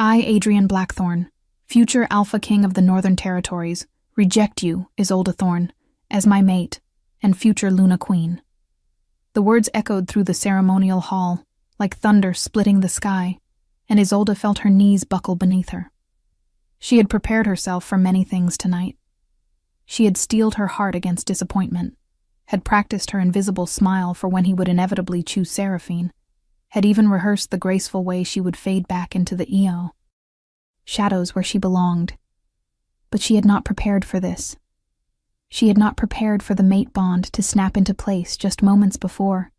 I, Adrian Blackthorn, future Alpha King of the Northern Territories, reject you, Isolde Thorn, as my mate and future Luna Queen." The words echoed through the ceremonial hall, like thunder splitting the sky, and Isolde felt her knees buckle beneath her. She had prepared herself for many things tonight. She had steeled her heart against disappointment, had practiced her invisible smile for when he would inevitably choose Seraphine, had even rehearsed the graceful way she would fade back into the EO. Shadows where she belonged. But she had not prepared for this. She had not prepared for the mate bond to snap into place just moments before,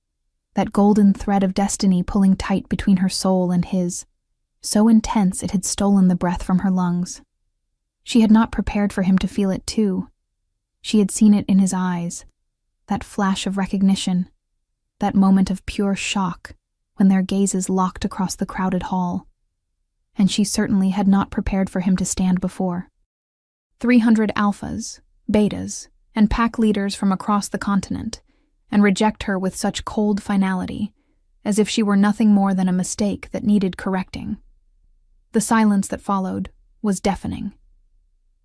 that golden thread of destiny pulling tight between her soul and his, so intense it had stolen the breath from her lungs. She had not prepared for him to feel it too. She had seen it in his eyes, that flash of recognition, that moment of pure shock when their gazes locked across the crowded hall. And she certainly had not prepared for him to stand before 300 alphas, betas, and pack leaders from across the continent, and reject her with such cold finality, as if she were nothing more than a mistake that needed correcting. The silence that followed was deafening.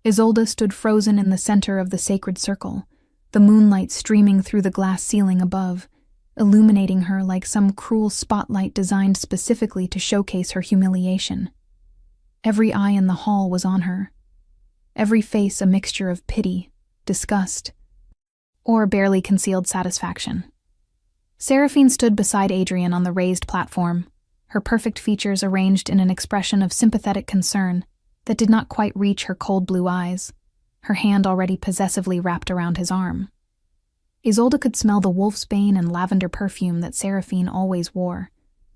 Isolde stood frozen in the center of the sacred circle, the moonlight streaming through the glass ceiling above, illuminating her like some cruel spotlight designed specifically to showcase her humiliation. Every eye in the hall was on her, every face a mixture of pity, disgust, or barely concealed satisfaction. Seraphine stood beside Adrian on the raised platform, her perfect features arranged in an expression of sympathetic concern that did not quite reach her cold blue eyes, her hand already possessively wrapped around his arm. Isolde could smell the wolfsbane and lavender perfume that Seraphine always wore,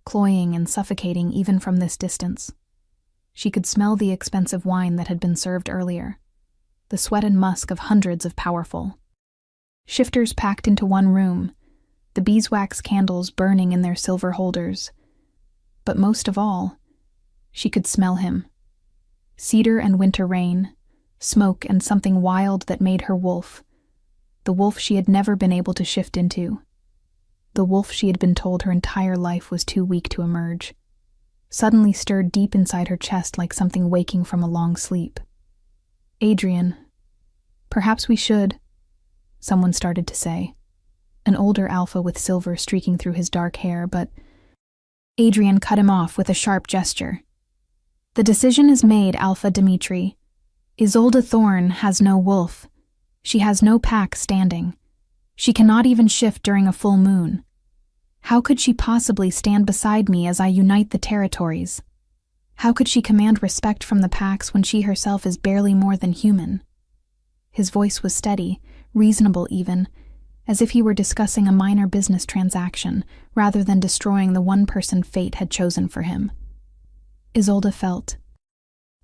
cloying and suffocating even from this distance. She could smell the expensive wine that had been served earlier, the sweat and musk of hundreds of powerful shifters packed into one room, the beeswax candles burning in their silver holders. But most of all, she could smell him. Cedar and winter rain, smoke and something wild that made her wolf, the wolf she had never been able to shift into, the wolf she had been told her entire life was too weak to emerge, suddenly stirred deep inside her chest like something waking from a long sleep. "Adrian, perhaps we should," someone started to say, an older alpha with silver streaking through his dark hair, but Adrian cut him off with a sharp gesture. "The decision is made, Alpha Dimitri. Isolde Thorn has no wolf. She has no pack standing. She cannot even shift during a full moon. How could she possibly stand beside me as I unite the territories? How could she command respect from the packs when she herself is barely more than human?" His voice was steady, reasonable even, as if he were discussing a minor business transaction rather than destroying the one person fate had chosen for him. Isolde felt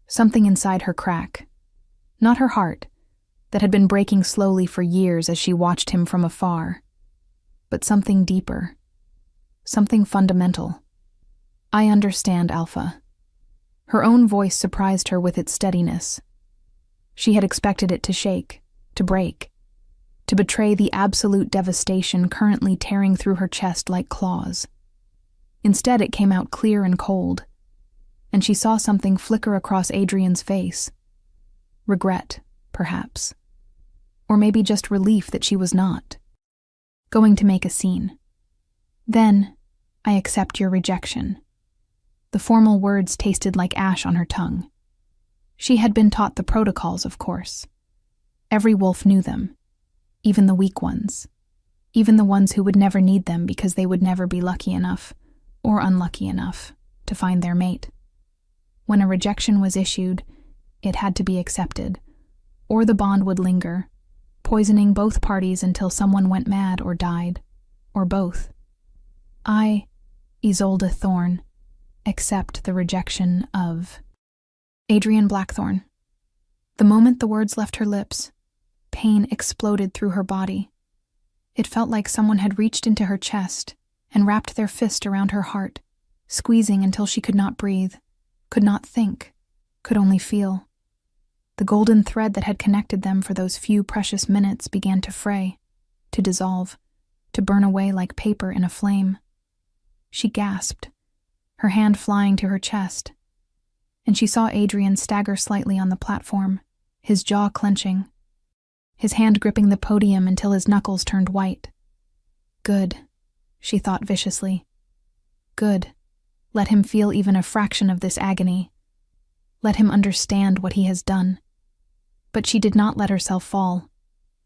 something inside her crack. Not her heart, that had been breaking slowly for years as she watched him from afar, but something deeper, something fundamental. "I understand, Alpha." Her own voice surprised her with its steadiness. She had expected it to shake, to break, to betray the absolute devastation currently tearing through her chest like claws. Instead, it came out clear and cold, and she saw something flicker across Adrian's face. Regret, perhaps. Or maybe just relief that she was not going to make a scene. "Then, I accept your rejection." The formal words tasted like ash on her tongue. She had been taught the protocols, of course. Every wolf knew them, even the weak ones, even the ones who would never need them because they would never be lucky enough, or unlucky enough, to find their mate. When a rejection was issued, it had to be accepted, or the bond would linger, poisoning both parties until someone went mad or died, or both. I, Isolde Thorn, accept the rejection of Adrian Blackthorn. The moment the words left her lips, pain exploded through her body. It felt like someone had reached into her chest and wrapped their fist around her heart, squeezing until she could not breathe, could not think, could only feel. The golden thread that had connected them for those few precious minutes began to fray, to dissolve, to burn away like paper in a flame. She gasped, her hand flying to her chest, and she saw Adrian stagger slightly on the platform, his jaw clenching, his hand gripping the podium until his knuckles turned white. Good, she thought viciously. Good. Let him feel even a fraction of this agony. Let him understand what he has done. But she did not let herself fall.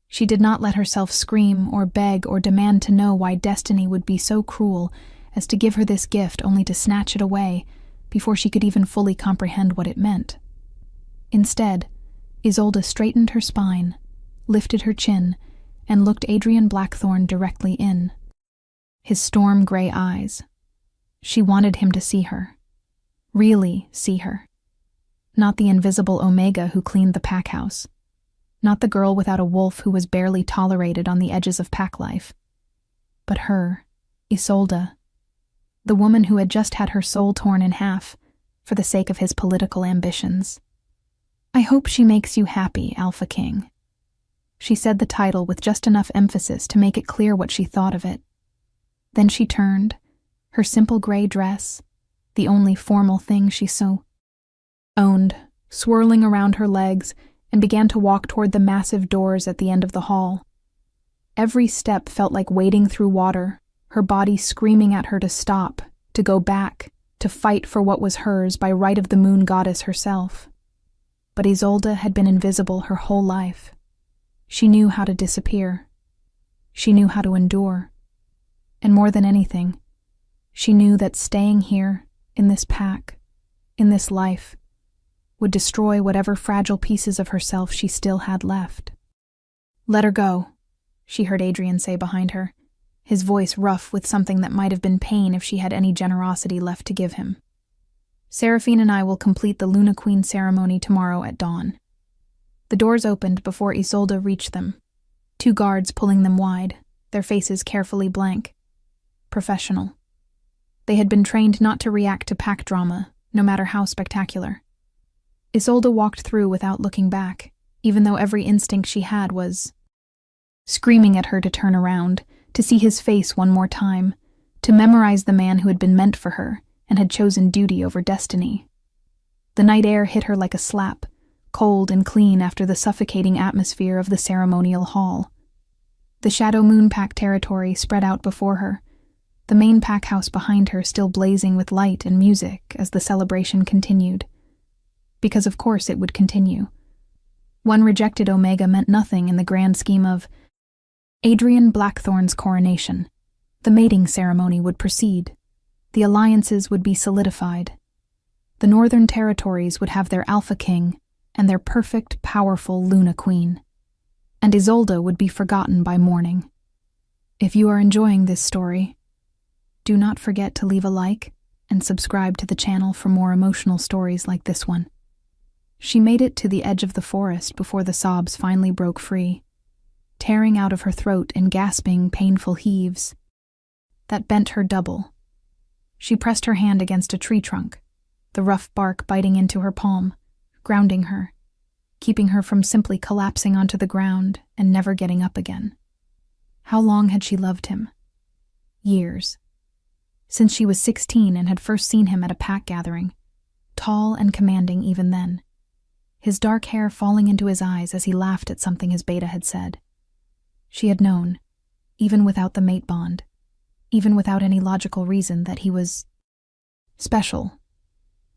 She did not let herself scream or beg or demand to know why destiny would be so cruel as to give her this gift only to snatch it away before she could even fully comprehend what it meant. Instead, Isolde straightened her spine, lifted her chin, and looked Adrian Blackthorne directly in. His storm-gray eyes. She wanted him to see her. Really see her. Not the invisible Omega who cleaned the pack house. Not the girl without a wolf who was barely tolerated on the edges of pack life. But her, Isolde. The woman who had just had her soul torn in half for the sake of his political ambitions. I hope she makes you happy, Alpha King. She said the title with just enough emphasis to make it clear what she thought of it. Then she turned, her simple gray dress, the only formal thing she so owned, swirling around her legs, and began to walk toward the massive doors at the end of the hall. Every step felt like wading through water, her body screaming at her to stop, to go back, to fight for what was hers by right of the moon goddess herself. But Isolde had been invisible her whole life. She knew how to disappear. She knew how to endure. And more than anything, she knew that staying here, in this pack, in this life, would destroy whatever fragile pieces of herself she still had left. Let her go, she heard Adrian say behind her, his voice rough with something that might have been pain if she had any generosity left to give him. Seraphine and I will complete the Luna Queen ceremony tomorrow at dawn. The doors opened before Isolde reached them, 2 guards pulling them wide, their faces carefully blank. Professional. They had been trained not to react to pack drama, no matter how spectacular. Isolde walked through without looking back, even though every instinct she had was screaming at her to turn around, to see his face one more time, to memorize the man who had been meant for her and had chosen duty over destiny. The night air hit her like a slap, cold and clean after the suffocating atmosphere of the ceremonial hall. The Shadow Moon Pack territory spread out before her, the main pack house behind her still blazing with light and music as the celebration continued. Because of course it would continue. One rejected Omega meant nothing in the grand scheme of Adrian Blackthorne's coronation. The mating ceremony would proceed. The alliances would be solidified. The Northern Territories would have their Alpha King and their perfect, powerful Luna Queen. And Isolde would be forgotten by morning. If you are enjoying this story, do not forget to leave a like and subscribe to the channel for more emotional stories like this one. She made it to the edge of the forest before the sobs finally broke free, tearing out of her throat in gasping, painful heaves that bent her double. She pressed her hand against a tree trunk, the rough bark biting into her palm, grounding her, keeping her from simply collapsing onto the ground and never getting up again. How long had she loved him? Years. Since she was 16 and had first seen him at a pack gathering, tall and commanding even then. His dark hair falling into his eyes as he laughed at something his beta had said. She had known, even without the mate bond, even without any logical reason, that he was special,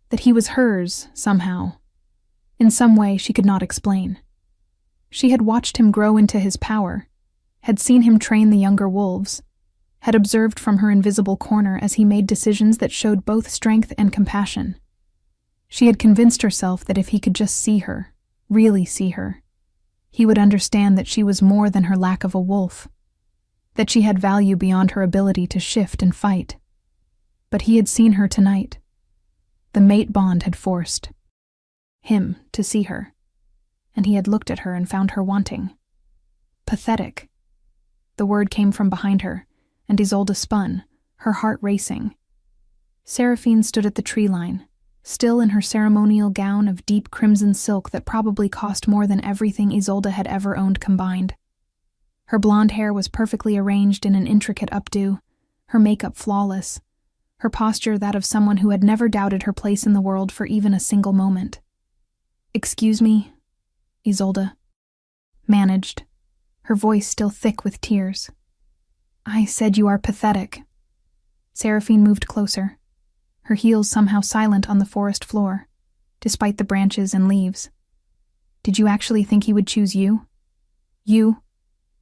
that he was hers somehow, in some way she could not explain. She had watched him grow into his power, had seen him train the younger wolves, had observed from her invisible corner as he made decisions that showed both strength and compassion. She had convinced herself that if he could just see her, really see her, he would understand that she was more than her lack of a wolf, that she had value beyond her ability to shift and fight. But he had seen her tonight. The mate bond had forced him to see her, and he had looked at her and found her wanting. Pathetic. The word came from behind her, and Isolde spun, her heart racing. Seraphine stood at the tree line, still in her ceremonial gown of deep crimson silk that probably cost more than everything Isolde had ever owned combined. Her blonde hair was perfectly arranged in an intricate updo, her makeup flawless, her posture that of someone who had never doubted her place in the world for even a single moment. "Excuse me," Isolde managed, her voice still thick with tears. "I said you are pathetic." Seraphine moved closer, her heels somehow silent on the forest floor, despite the branches and leaves. "Did you actually think he would choose you? You,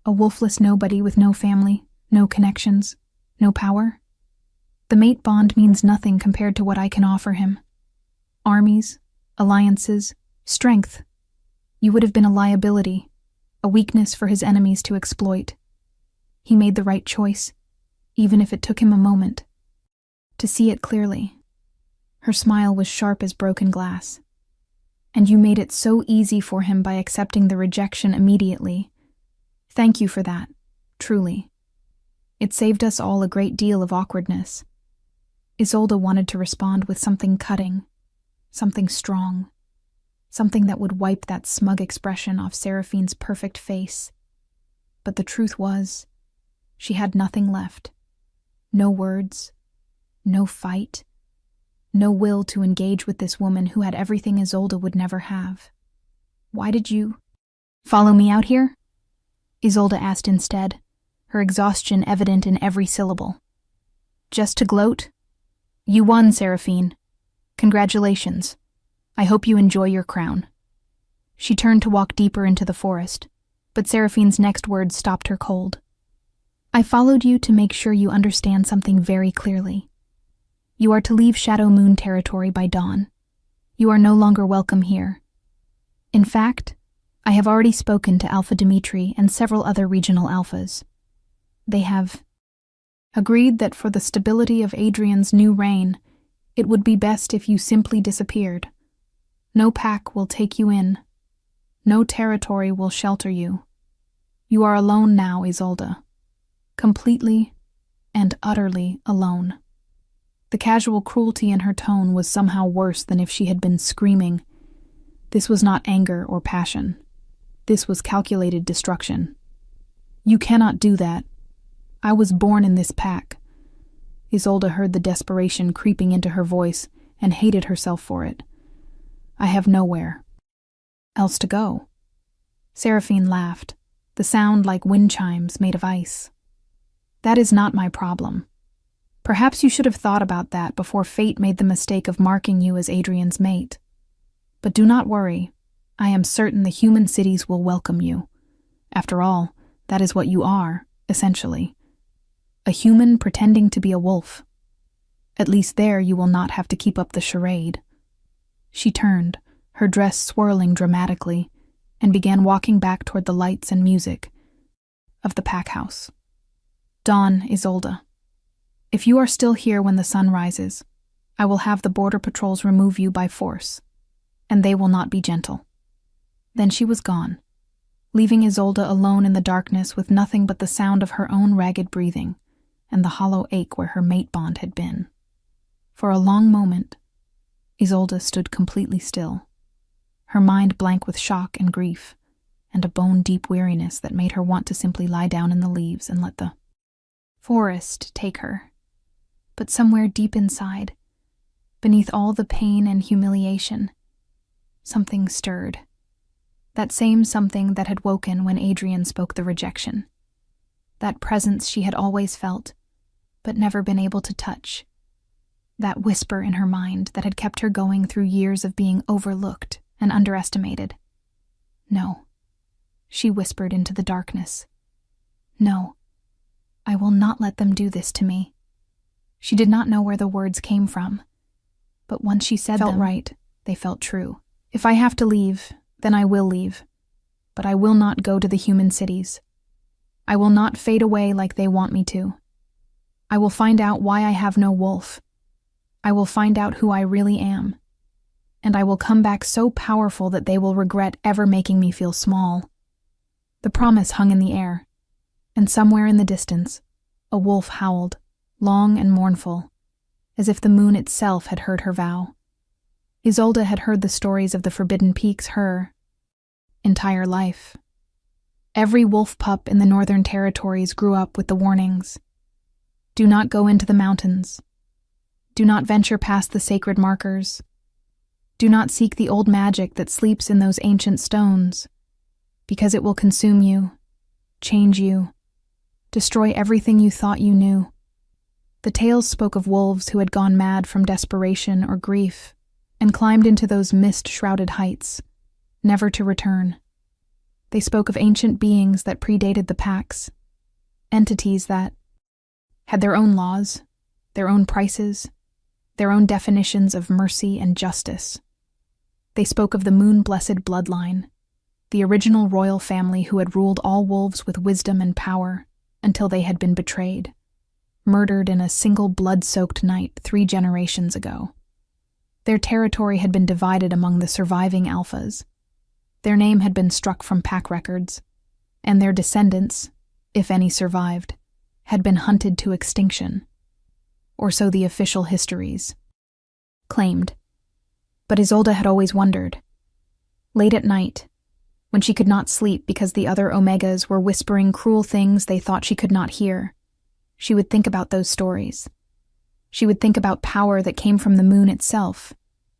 a wolfless nobody with no family, no connections, no power? The mate bond means nothing compared to what I can offer him. Armies, alliances, strength. You would have been a liability, a weakness for his enemies to exploit. He made the right choice, even if it took him a moment. To see it clearly." Her smile was sharp as broken glass. "And you made it so easy for him by accepting the rejection immediately. Thank you for that, truly. It saved us all a great deal of awkwardness." Isolde wanted to respond with something cutting, something strong, something that would wipe that smug expression off Seraphine's perfect face. But the truth was, she had nothing left. No words, no fight, no will to engage with this woman who had everything Isolde would never have. "Why did you follow me out here?" Isolde asked instead, her exhaustion evident in every syllable. "Just to gloat? You won, Seraphine. Congratulations. I hope you enjoy your crown." She turned to walk deeper into the forest, but Seraphine's next words stopped her cold. "I followed you to make sure you understand something very clearly. You are to leave Shadow Moon territory by dawn. You are no longer welcome here. In fact, I have already spoken to Alpha Dimitri and several other regional alphas. They have agreed that for the stability of Adrian's new reign, it would be best if you simply disappeared. No pack will take you in. No territory will shelter you. You are alone now, Isolde. Completely and utterly alone." The casual cruelty in her tone was somehow worse than if she had been screaming. This was not anger or passion. This was calculated destruction. "You cannot do that. I was born in this pack." Isolde heard the desperation creeping into her voice and hated herself for it. "I have nowhere else to go." Seraphine laughed, the sound like wind chimes made of ice. "That is not my problem. Perhaps you should have thought about that before fate made the mistake of marking you as Adrian's mate. But do not worry. I am certain the human cities will welcome you. After all, that is what you are, essentially. A human pretending to be a wolf. At least there you will not have to keep up the charade." She turned, her dress swirling dramatically, and began walking back toward the lights and music of the pack house. "Dawn, Isolde. If you are still here when the sun rises, I will have the border patrols remove you by force, and they will not be gentle." Then she was gone, leaving Isolde alone in the darkness with nothing but the sound of her own ragged breathing and the hollow ache where her mate bond had been. For a long moment, Isolde stood completely still, her mind blank with shock and grief, and a bone-deep weariness that made her want to simply lie down in the leaves and let the forest take her. But somewhere deep inside, beneath all the pain and humiliation, something stirred. That same something that had woken when Adrian spoke the rejection. That presence she had always felt, but never been able to touch. That whisper in her mind that had kept her going through years of being overlooked and underestimated. "No," she whispered into the darkness. "No, I will not let them do this to me." She did not know where the words came from, but once she said them, felt right, they felt true. "If I have to leave, then I will leave, but I will not go to the human cities. I will not fade away like they want me to. I will find out why I have no wolf. I will find out who I really am, and I will come back so powerful that they will regret ever making me feel small." The promise hung in the air, and somewhere in the distance, a wolf howled, long and mournful, as if the moon itself had heard her vow. Isolde had heard the stories of the Forbidden Peaks her entire life. Every wolf pup in the Northern Territories grew up with the warnings. Do not go into the mountains. Do not venture past the sacred markers. Do not seek the old magic that sleeps in those ancient stones, because it will consume you, change you, destroy everything you thought you knew. The tales spoke of wolves who had gone mad from desperation or grief and climbed into those mist-shrouded heights, never to return. They spoke of ancient beings that predated the packs, entities that had their own laws, their own prices, their own definitions of mercy and justice. They spoke of the moon-blessed bloodline, the original royal family who had ruled all wolves with wisdom and power until they had been betrayed, murdered in a single blood-soaked night 3 generations ago. Their territory had been divided among the surviving alphas. Their name had been struck from pack records, and their descendants, if any survived, had been hunted to extinction. Or so the official histories claimed. But Isolde had always wondered. Late at night, when she could not sleep because the other Omegas were whispering cruel things they thought she could not hear, she would think about those stories. She would think about power that came from the moon itself,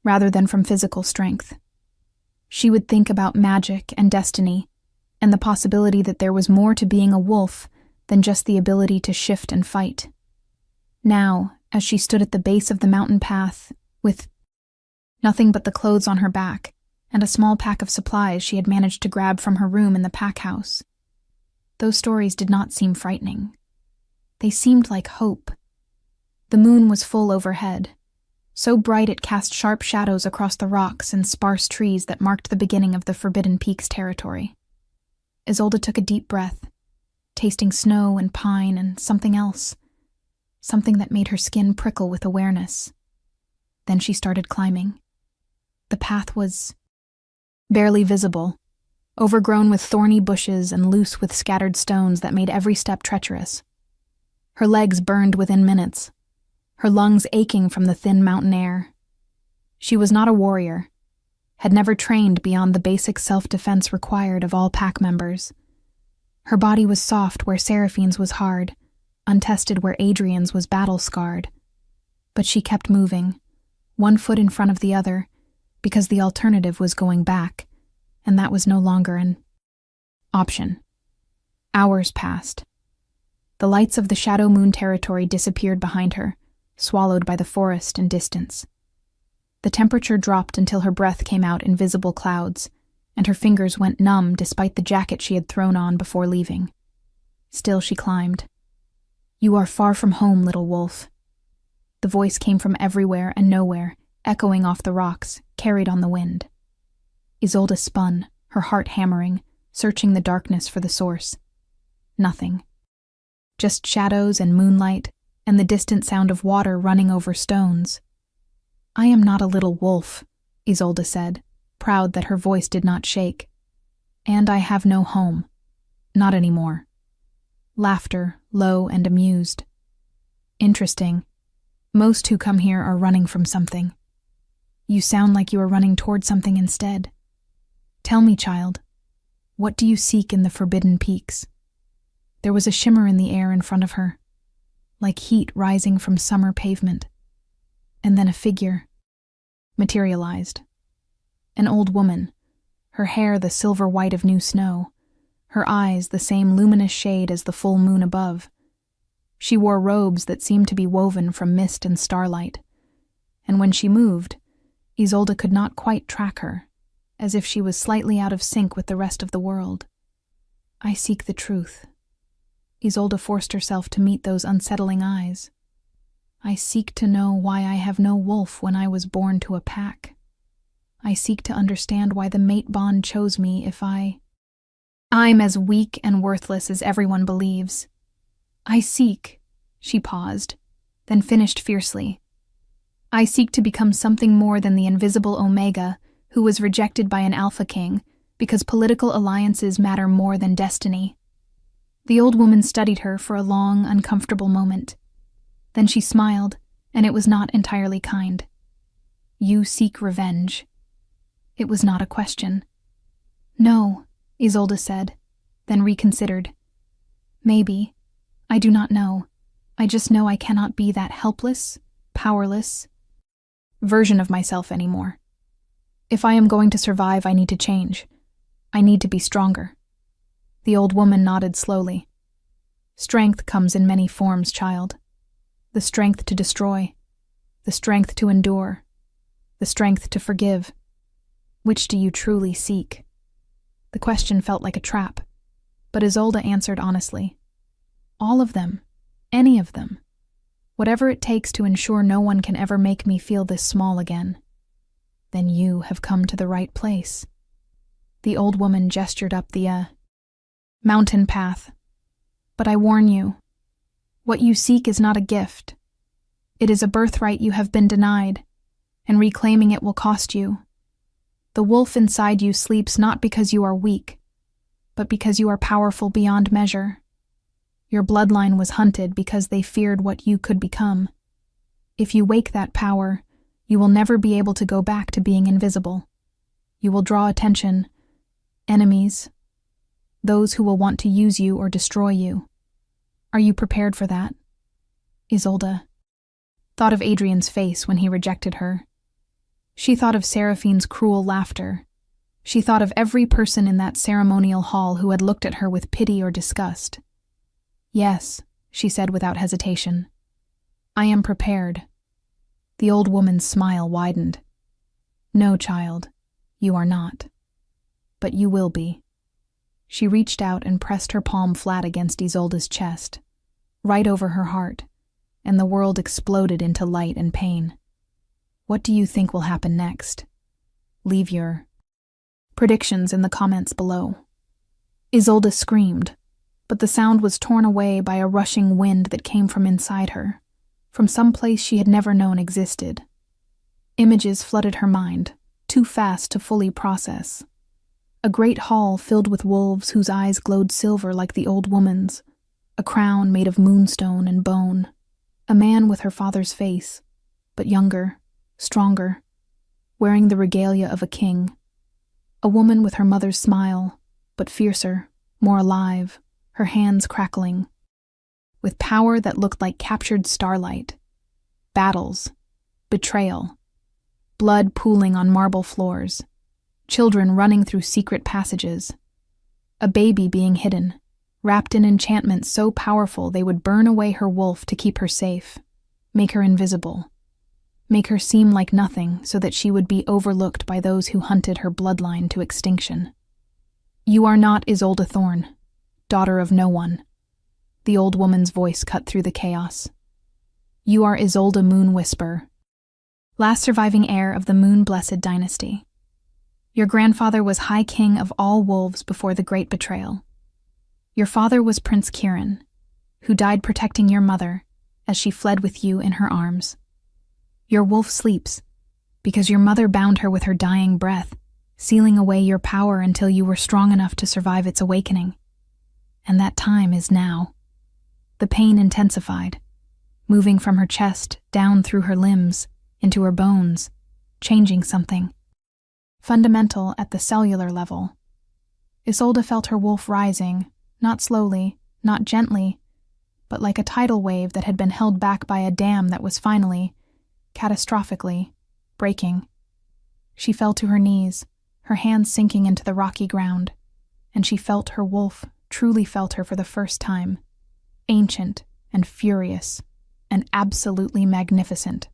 rather than from physical strength. She would think about magic and destiny, and the possibility that there was more to being a wolf than just the ability to shift and fight. Now, as she stood at the base of the mountain path, with nothing but the clothes on her back and a small pack of supplies she had managed to grab from her room in the pack house, those stories did not seem frightening. They seemed like hope. The moon was full overhead, so bright it cast sharp shadows across the rocks and sparse trees that marked the beginning of the Forbidden Peaks territory. Isolde took a deep breath, tasting snow and pine and something else, something that made her skin prickle with awareness. Then she started climbing. The path was barely visible, overgrown with thorny bushes and loose with scattered stones that made every step treacherous. Her legs burned within minutes, her lungs aching from the thin mountain air. She was not a warrior, had never trained beyond the basic self-defense required of all pack members. Her body was soft where Seraphine's was hard, untested where Adrian's was battle-scarred. But she kept moving, one foot in front of the other, because the alternative was going back, and that was no longer an option. Hours passed. The lights of the Shadow Moon territory disappeared behind her, swallowed by the forest and distance. The temperature dropped until her breath came out in visible clouds, and her fingers went numb despite the jacket she had thrown on before leaving. Still she climbed. "You are far from home, little wolf." The voice came from everywhere and nowhere, echoing off the rocks, carried on the wind. Isolde spun, her heart hammering, searching the darkness for the source. Nothing. Just shadows and moonlight, and the distant sound of water running over stones. "I am not a little wolf," Isolde said, proud that her voice did not shake. "And I have no home. Not anymore." Laughter, low and amused. "Interesting. Most who come here are running from something. You sound like you are running toward something instead. Tell me, child, what do you seek in the Forbidden Peaks?" There was a shimmer in the air in front of her, like heat rising from summer pavement. And then a figure materialized. An old woman, her hair the silver white of new snow, her eyes the same luminous shade as the full moon above. She wore robes that seemed to be woven from mist and starlight, and when she moved, Isolde could not quite track her, as if she was slightly out of sync with the rest of the world. "I seek the truth." Isolde forced herself to meet those unsettling eyes. "I seek to know why I have no wolf when I was born to a pack. I seek to understand why the mate bond chose me if I'm as weak and worthless as everyone believes. I seek," she paused, then finished fiercely. "I seek to become something more than the invisible Omega who was rejected by an Alpha King because political alliances matter more than destiny." The old woman studied her for a long, uncomfortable moment. Then she smiled, and it was not entirely kind. "You seek revenge." It was not a question. "No," Isolde said, then reconsidered. "Maybe. I do not know. I just know I cannot be that helpless, powerless version of myself anymore. If I am going to survive, I need to change. I need to be stronger. The old woman nodded slowly. Strength comes in many forms, child. The strength to destroy, the strength to endure, the strength to forgive. Which do you truly seek? The question felt like a trap, but Isolde answered honestly. All of them, any of them. Whatever it takes to ensure no one can ever make me feel this small again. Then you have come to the right place. The old woman gestured up the mountain path. But I warn you, what you seek is not a gift. It is a birthright you have been denied, and reclaiming it will cost you. The wolf inside you sleeps not because you are weak, but because you are powerful beyond measure. Your bloodline was hunted because they feared what you could become. If you wake that power, you will never be able to go back to being invisible. You will draw attention, enemies, those who will want to use you or destroy you. Are you prepared for that? Isolde thought of Adrian's face when he rejected her. She thought of Seraphine's cruel laughter. She thought of every person in that ceremonial hall who had looked at her with pity or disgust. Yes, she said without hesitation. I am prepared. The old woman's smile widened. No, child, you are not. But you will be. She reached out and pressed her palm flat against Isolde's chest, right over her heart, and the world exploded into light and pain. What do you think will happen next? Leave your predictions in the comments below. Isolde screamed, but the sound was torn away by a rushing wind that came from inside her, from some place she had never known existed. Images flooded her mind, too fast to fully process. A great hall filled with wolves whose eyes glowed silver like the old woman's, a crown made of moonstone and bone, a man with her father's face, but younger, stronger, wearing the regalia of a king, a woman with her mother's smile, but fiercer, more alive, her hands crackling, with power that looked like captured starlight, battles, betrayal, blood pooling on marble floors, children running through secret passages, a baby being hidden, wrapped in enchantments so powerful they would burn away her wolf to keep her safe, make her invisible, make her seem like nothing so that she would be overlooked by those who hunted her bloodline to extinction. You are not Isolde Thorn, daughter of no one. The old woman's voice cut through the chaos. You are Isolde Moonwhisper, last surviving heir of the Moon-Blessed dynasty. Your grandfather was High King of all wolves before the Great Betrayal. Your father was Prince Kieran, who died protecting your mother as she fled with you in her arms. Your wolf sleeps because your mother bound her with her dying breath, sealing away your power until you were strong enough to survive its awakening. And that time is now. The pain intensified, moving from her chest down through her limbs, into her bones, changing something fundamental at the cellular level. Isolde felt her wolf rising, not slowly, not gently, but like a tidal wave that had been held back by a dam that was finally, catastrophically, breaking. She fell to her knees, her hands sinking into the rocky ground, and she felt her wolf, truly felt her for the first time, ancient and furious and absolutely magnificent.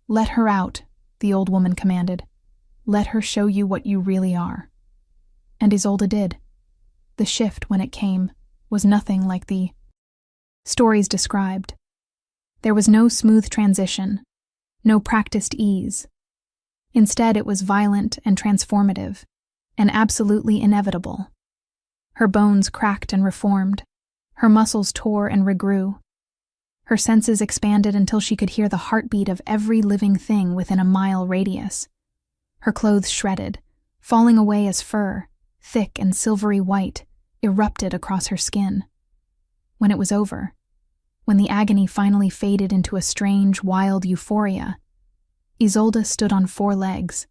Let her out, the old woman commanded. Let her show you what you really are. And Isolde did. The shift, when it came, was nothing like the stories described. There was no smooth transition, no practiced ease. Instead, it was violent and transformative, and absolutely inevitable. Her bones cracked and reformed. Her muscles tore and regrew. Her senses expanded until she could hear the heartbeat of every living thing within a mile radius. Her clothes shredded, falling away as fur, thick and silvery white, erupted across her skin. When it was over, when the agony finally faded into a strange, wild euphoria, Isolde stood on 4 legs,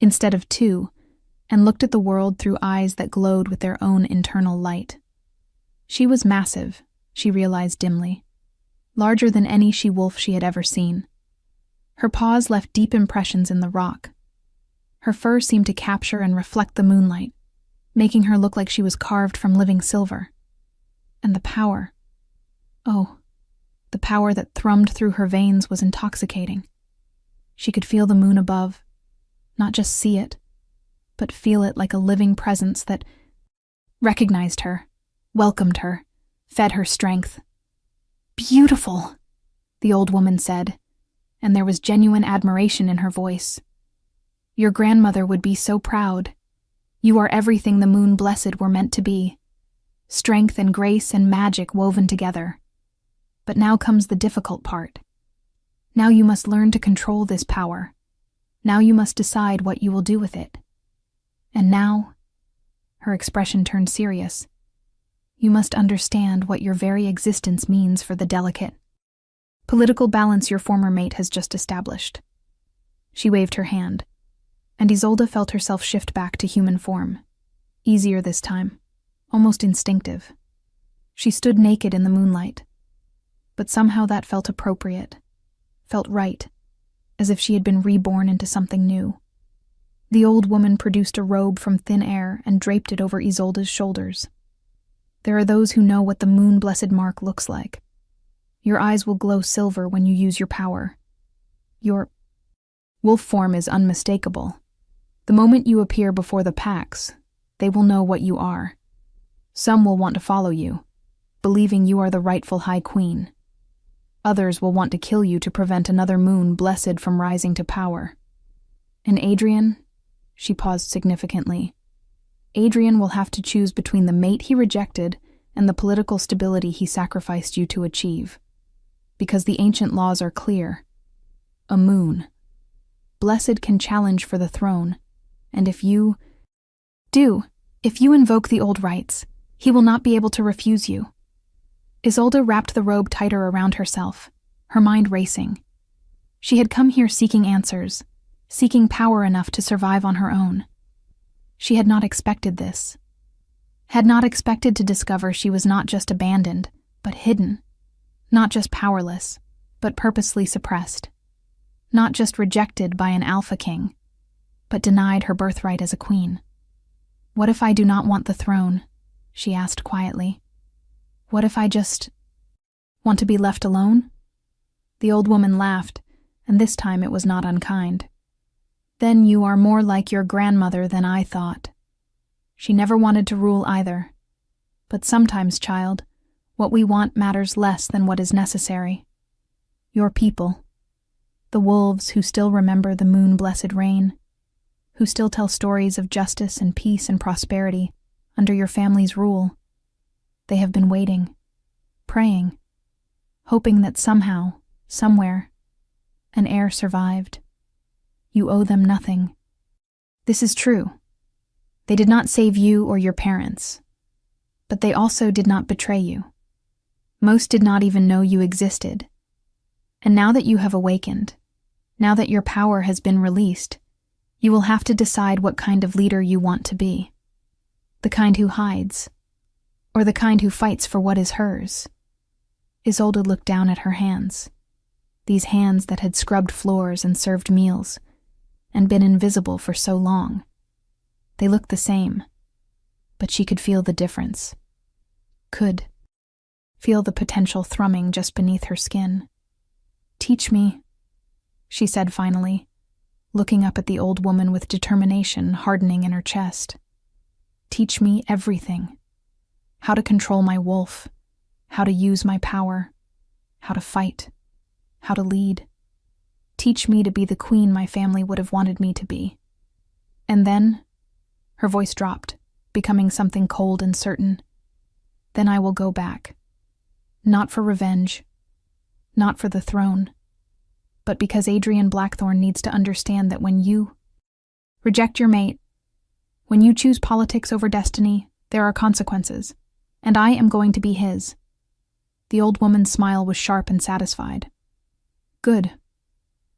instead of 2, and looked at the world through eyes that glowed with their own internal light. She was massive, she realized dimly. larger than any she-wolf she had ever seen. Her paws left deep impressions in the rock. Her fur seemed to capture and reflect the moonlight, making her look like she was carved from living silver. And the power. Oh, the power that thrummed through her veins was intoxicating. She could feel the moon above, not just see it, but feel it like a living presence that recognized her, welcomed her, fed her strength. "Beautiful," the old woman said, and there was genuine admiration in her voice. "Your grandmother would be so proud. You are everything the moon blessed were meant to be. Strength and grace and magic woven together. But now comes the difficult part. Now you must learn to control this power. Now you must decide what you will do with it. And now," her expression turned serious, "you must understand what your very existence means for the delicate, political balance your former mate has just established." She waved her hand, and Isolde felt herself shift back to human form. Easier this time, almost instinctive. She stood naked in the moonlight, but somehow that felt appropriate, felt right, as if she had been reborn into something new. The old woman produced a robe from thin air and draped it over Isolde's shoulders. There are those who know what the moon-blessed mark looks like. Your eyes will glow silver when you use your power. Your wolf form is unmistakable. The moment you appear before the packs, they will know what you are. Some will want to follow you, believing you are the rightful High Queen. Others will want to kill you to prevent another moon blessed from rising to power. And Adrian, she paused significantly, Adrian will have to choose between the mate he rejected and the political stability he sacrificed you to achieve. Because the ancient laws are clear. A moon. Blessed can challenge for the throne, and if you invoke the old rites, he will not be able to refuse you. Isolde wrapped the robe tighter around herself, her mind racing. She had come here seeking answers, seeking power enough to survive on her own. She had not expected this. Had not expected to discover she was not just abandoned, but hidden. Not just powerless, but purposely suppressed. Not just rejected by an alpha king, but denied her birthright as a queen. "What if I do not want the throne?" she asked quietly. "What if I just want to be left alone?" The old woman laughed, and this time it was not unkind. "Then you are more like your grandmother than I thought. She never wanted to rule either. But sometimes, child, what we want matters less than what is necessary. Your people, the wolves who still remember the moon-blessed reign, who still tell stories of justice and peace and prosperity under your family's rule, they have been waiting, praying, hoping that somehow, somewhere, an heir survived. You owe them nothing. This is true. They did not save you or your parents, but they also did not betray you. Most did not even know you existed. And now that you have awakened, now that your power has been released, you will have to decide what kind of leader you want to be. The kind who hides, or the kind who fights for what is hers. Isolde looked down at her hands, these hands that had scrubbed floors and served meals, and been invisible for so long. They looked the same, but she could feel the difference. Could feel the potential thrumming just beneath her skin. "Teach me," she said finally, looking up at the old woman with determination hardening in her chest. "Teach me everything. How to control my wolf, how to use my power, how to fight, how to lead. Teach me to be the queen my family would have wanted me to be." And then, her voice dropped, becoming something cold and certain. "Then I will go back. Not for revenge, not for the throne, but because Adrian Blackthorn needs to understand that when you reject your mate, when you choose politics over destiny, there are consequences, and I am going to be his." The old woman's smile was sharp and satisfied. "Good.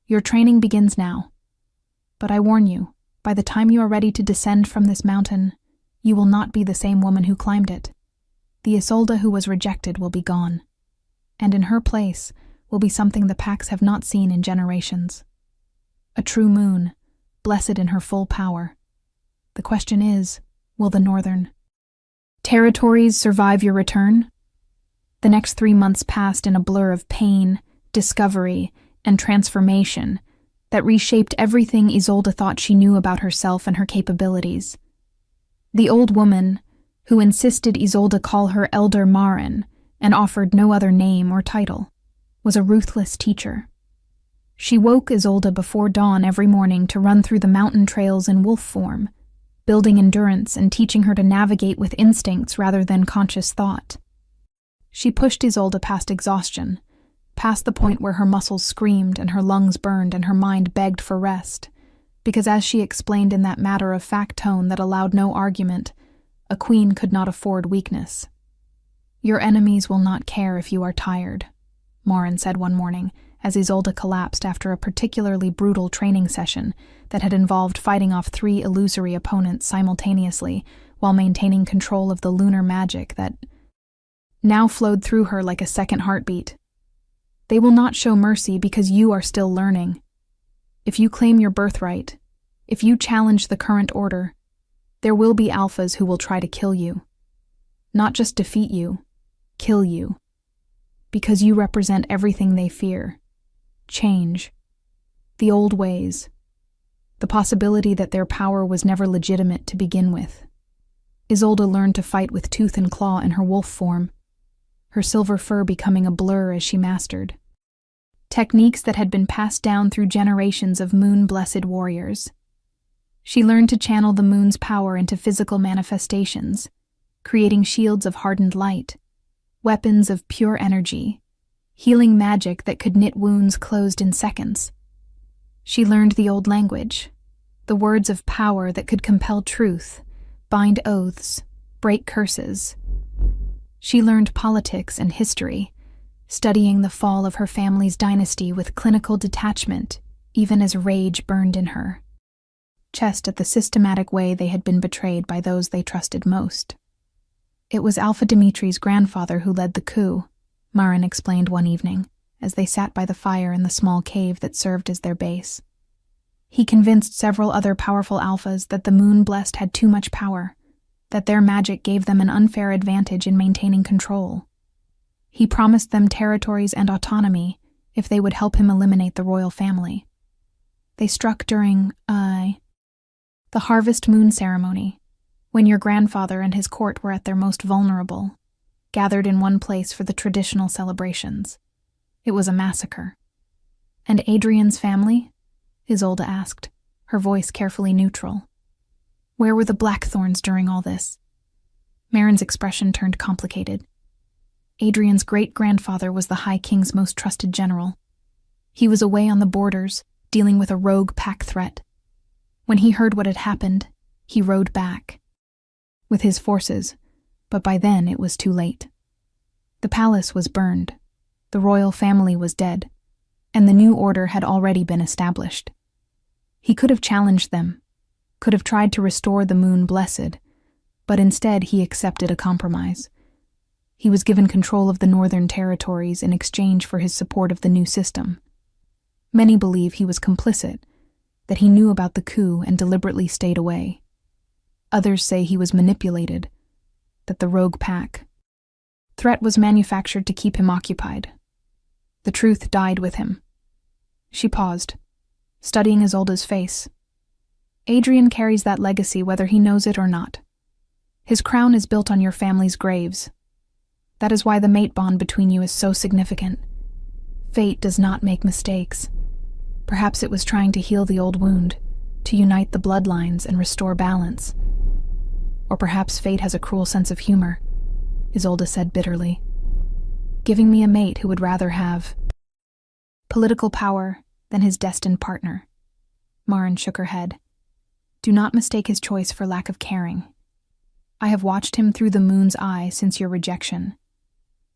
Your training begins now. But I warn you, by the time you are ready to descend from this mountain, you will not be the same woman who climbed it. The Isolde who was rejected will be gone. and in her place will be something the packs have not seen in generations. A true moon, blessed in her full power. The question is, will the Northern Territories survive your return? The next 3 months passed in a blur of pain, discovery, and transformation that reshaped everything Isolde thought she knew about herself and her capabilities. The old woman, who insisted Isolde call her Elder Maren and offered no other name or title, was a ruthless teacher. She woke Isolde before dawn every morning to run through the mountain trails in wolf form, building endurance and teaching her to navigate with instincts rather than conscious thought. She pushed Isolde past exhaustion, past the point where her muscles screamed and her lungs burned and her mind begged for rest, because as she explained in that matter-of-fact tone that allowed no argument, a queen could not afford weakness. "Your enemies will not care if you are tired," Maren said one morning, as Isolde collapsed after a particularly brutal training session that had involved fighting off 3 illusory opponents simultaneously while maintaining control of the lunar magic that now flowed through her like a second heartbeat. "They will not show mercy because you are still learning. If you claim your birthright, if you challenge the current order, there will be alphas who will try to kill you. Not just defeat you, kill you. Because you represent everything they fear. Change. The old ways. The possibility that their power was never legitimate to begin with." Isolde learned to fight with tooth and claw in her wolf form, her silver fur becoming a blur as she mastered techniques that had been passed down through generations of moon-blessed warriors. She learned to channel the moon's power into physical manifestations, creating shields of hardened light, weapons of pure energy, healing magic that could knit wounds closed in seconds. She learned the old language, the words of power that could compel truth, bind oaths, break curses. She learned politics and history, studying the fall of her family's dynasty with clinical detachment, even as rage burned in her. Chest at the systematic way they had been betrayed by those they trusted most. "It was Alpha Dimitri's grandfather who led the coup," Maren explained one evening, as they sat by the fire in the small cave that served as their base. "He convinced several other powerful alphas that the moon-blessed had too much power, that their magic gave them an unfair advantage in maintaining control. He promised them territories and autonomy if they would help him eliminate the royal family. They struck during, the harvest moon ceremony, when your grandfather and his court were at their most vulnerable, gathered in one place for the traditional celebrations. It was a massacre." "And Adrian's family?" Isolde asked, her voice carefully neutral. "Where were the Blackthorns during all this?" Maren's expression turned complicated. Adrian's great-grandfather was the High King's most trusted general. He was away on the borders, dealing with a rogue pack threat. When he heard what had happened, he rode back with his forces, but by then it was too late. The palace was burned, the royal family was dead, and the new order had already been established. He could have challenged them, could have tried to restore the moon blessed, but instead he accepted a compromise. He was given control of the Northern Territories in exchange for his support of the new system. Many believe he was complicit, that he knew about the coup and deliberately stayed away. Others say he was manipulated, that the rogue pack threat was manufactured to keep him occupied. The truth died with him. She paused, studying Isolde's face. "Adrian carries that legacy whether he knows it or not. His crown is built on your family's graves. That is why the mate bond between you is so significant. Fate does not make mistakes. Perhaps it was trying to heal the old wound, to unite the bloodlines and restore balance. Or perhaps fate has a cruel sense of humor," Isolde said bitterly. "Giving me a mate who would rather have political power than his destined partner." Maren shook her head. "Do not mistake his choice for lack of caring. I have watched him through the moon's eye since your rejection.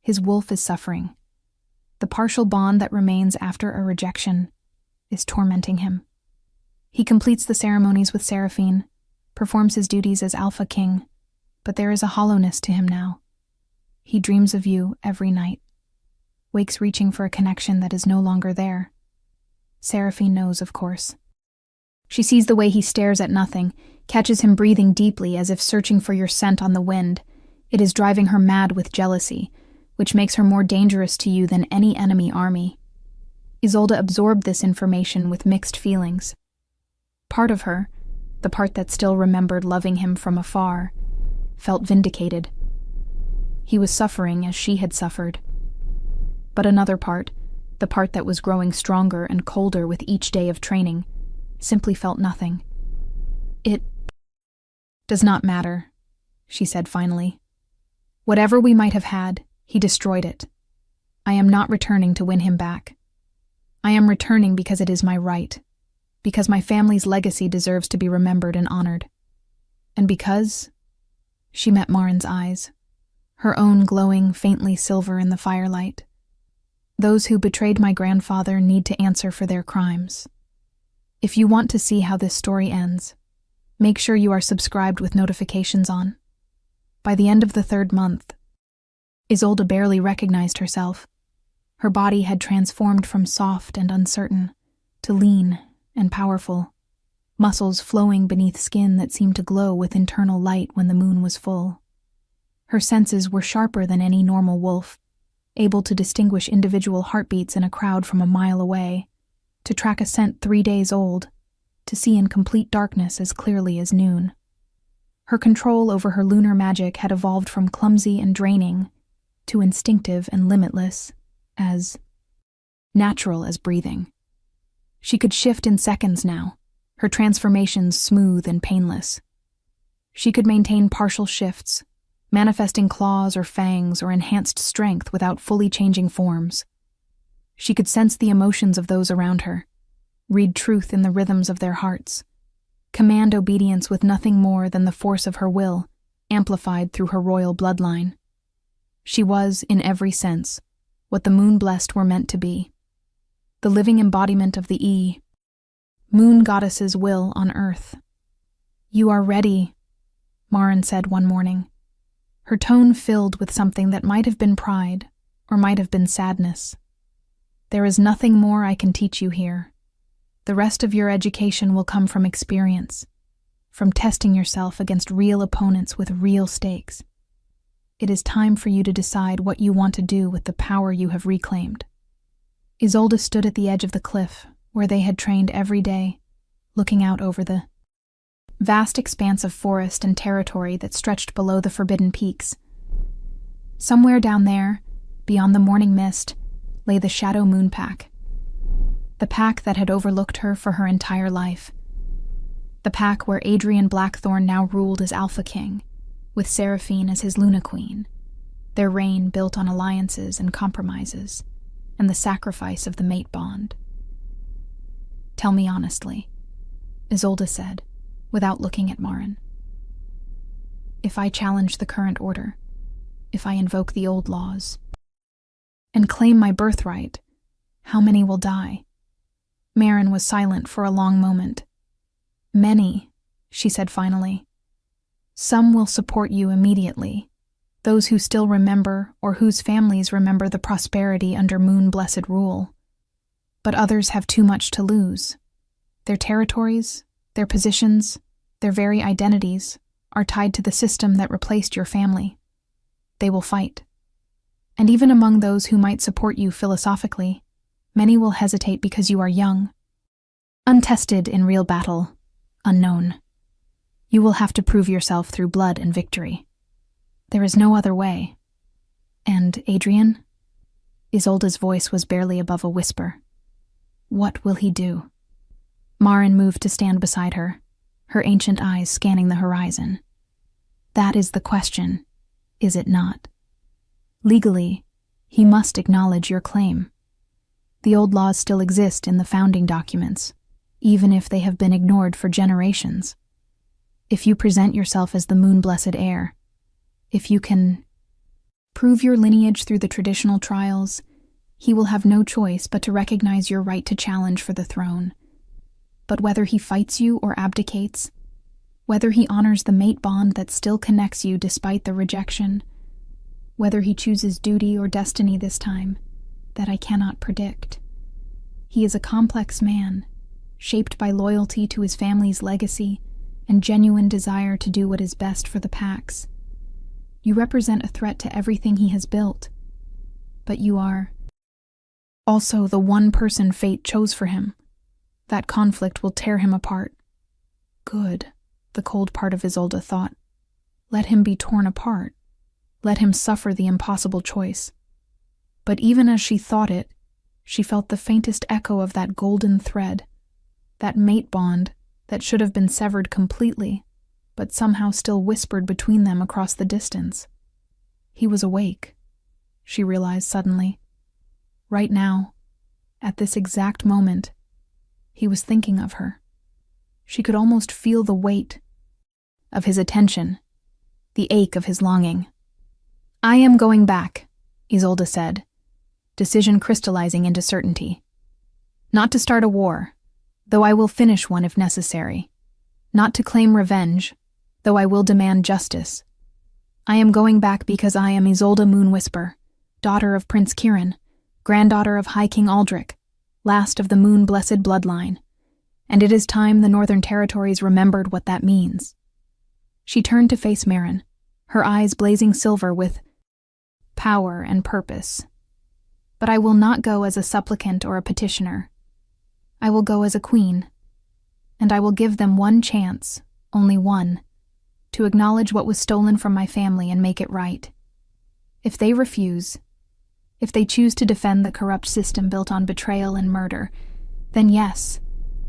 His wolf is suffering. The partial bond that remains after a rejection is tormenting him. He completes the ceremonies with Seraphine, performs his duties as Alpha King, but there is a hollowness to him now. He dreams of you every night." wakes reaching for a connection that is no longer there. Seraphine knows, of course. She sees the way he stares at nothing, catches him breathing deeply as if searching for your scent on the wind. It is driving her mad with jealousy, which makes her more dangerous to you than any enemy army. Isolde absorbed this information with mixed feelings. Part of her, the part that still remembered loving him from afar, felt vindicated. He was suffering as she had suffered. But another part, the part that was growing stronger and colder with each day of training, simply felt nothing. It does not matter, she said finally. Whatever we might have had, he destroyed it. I am not returning to win him back. I am returning because it is my right, because my family's legacy deserves to be remembered and honored. And because... She met Marin's eyes, her own glowing faintly silver in the firelight. Those who betrayed my grandfather need to answer for their crimes. If you want to see how this story ends, make sure you are subscribed with notifications on. By the end of the 3rd month, Isolde barely recognized herself. Her body had transformed from soft and uncertain to lean and powerful, muscles flowing beneath skin that seemed to glow with internal light when the moon was full. Her senses were sharper than any normal wolf, able to distinguish individual heartbeats in a crowd from a mile away, to track a scent 3 days old, to see in complete darkness as clearly as noon. Her control over her lunar magic had evolved from clumsy and draining to instinctive and limitless, as natural as breathing. She could shift in seconds now, her transformations smooth and painless. She could maintain partial shifts, manifesting claws or fangs or enhanced strength without fully changing forms. She could sense the emotions of those around her, read truth in the rhythms of their hearts, command obedience with nothing more than the force of her will, amplified through her royal bloodline. She was, in every sense, what the moon-blessed were meant to be, the living embodiment of the moon goddess's will on earth. "You are ready," Marin said one morning, her tone filled with something that might have been pride or might have been sadness. "There is nothing more I can teach you here. The rest of your education will come from experience, from testing yourself against real opponents with real stakes. It is time for you to decide what you want to do with the power you have reclaimed." Isolde stood at the edge of the cliff, where they had trained every day, looking out over the vast expanse of forest and territory that stretched below the forbidden peaks. Somewhere down there, beyond the morning mist, lay the Shadow Moon Pack. The pack that had overlooked her for her entire life. The pack where Adrian Blackthorn now ruled as Alpha King, with Seraphine as his Luna Queen, their reign built on alliances and compromises, and the sacrifice of the mate bond. "Tell me honestly," Isolde said, without looking at Marin. "If I challenge the current order, if I invoke the old laws, and claim my birthright, how many will die?" Marin was silent for a long moment. "Many," she said finally. "Some will support you immediately, those who still remember or whose families remember the prosperity under moon-blessed rule. But others have too much to lose. Their territories, their positions, their very identities are tied to the system that replaced your family. They will fight. And even among those who might support you philosophically, many will hesitate because you are young, untested in real battle, unknown. You will have to prove yourself through blood and victory. There is no other way. And Adrian?" Isolde's voice was barely above a whisper. "What will he do?" Marin moved to stand beside her, her ancient eyes scanning the horizon. "That is the question, is it not? Legally, he must acknowledge your claim. The old laws still exist in the founding documents, even if they have been ignored for generations. If you present yourself as the moon-blessed heir, if you can prove your lineage through the traditional trials, he will have no choice but to recognize your right to challenge for the throne. But whether he fights you or abdicates, whether he honors the mate bond that still connects you despite the rejection, whether he chooses duty or destiny this time, that I cannot predict. He is a complex man, shaped by loyalty to his family's legacy and genuine desire to do what is best for the packs. You represent a threat to everything he has built, but you are also the one person fate chose for him. That conflict will tear him apart. Good, the cold part of Isolde thought. Let him be torn apart. Let him suffer the impossible choice. But even as she thought it, she felt the faintest echo of that golden thread, that mate bond that should have been severed completely, but somehow still whispered between them across the distance. He was awake, she realized suddenly. Right now, at this exact moment, he was thinking of her. She could almost feel the weight of his attention, the ache of his longing. I am going back, Isolde said, decision crystallizing into certainty. Not to start a war, though I will finish one if necessary. Not to claim revenge, though I will demand justice. I am going back because I am Isolde Moonwhisper, daughter of Prince Kirin, granddaughter of High King Aldrich, last of the moon-blessed bloodline, and it is time the Northern Territories remembered what that means. She turned to face Maren, her eyes blazing silver with power and purpose. But I will not go as a supplicant or a petitioner. I will go as a queen, and I will give them one chance, only one, to acknowledge what was stolen from my family and make it right. If they refuse, if they choose to defend the corrupt system built on betrayal and murder, then yes,